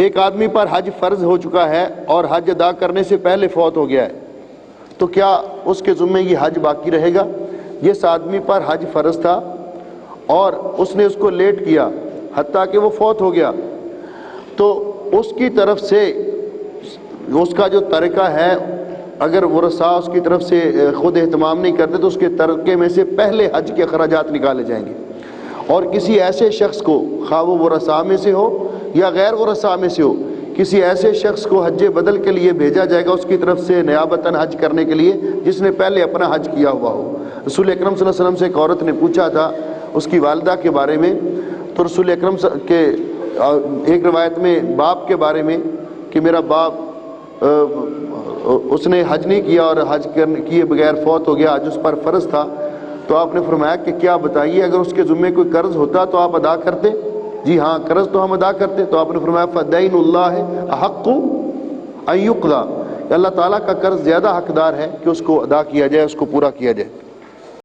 ایک آدمی پر حج فرض ہو چکا ہے اور حج ادا کرنے سے پہلے فوت ہو گیا ہے، تو کیا اس کے ذمے یہ حج باقی رہے گا؟ جس آدمی پر حج فرض تھا اور اس نے اس کو لیٹ کیا حتیٰ کہ وہ فوت ہو گیا، تو اس کی طرف سے اس کا جو ترکہ ہے، اگر ورثاء اس کی طرف سے خود اہتمام نہیں کرتے تو اس کے ترکے میں سے پہلے حج کے اخراجات نکالے جائیں گے، اور کسی ایسے شخص کو، خواہ وہ ورثاء میں سے ہو یا غیر ورثاء میں سے ہو، کسی ایسے شخص کو حج بدل کے لیے بھیجا جائے گا اس کی طرف سے نیابتاً حج کرنے کے لیے جس نے پہلے اپنا حج کیا ہوا ہو۔ رسول اکرم صلی اللہ علیہ وسلم سے ایک عورت نے پوچھا تھا اس کی والدہ کے بارے میں، تو رسول اکرم کے ایک روایت میں باپ کے بارے میں کہ میرا باپ اس نے حج نہیں کیا اور حج کیے بغیر فوت ہو گیا، حج اس پر فرض تھا، تو آپ نے فرمایا کہ کیا بتائیے اگر اس کے ذمے کوئی قرض ہوتا تو آپ ادا کرتے؟ جی ہاں، قرض تو ہم ادا کرتے۔ تو آپ نے فرمایا فدین اللہ احق ان یقضی، اللہ تعالیٰ کا قرض زیادہ حقدار ہے کہ اس کو ادا کیا جائے، اس کو پورا کیا جائے۔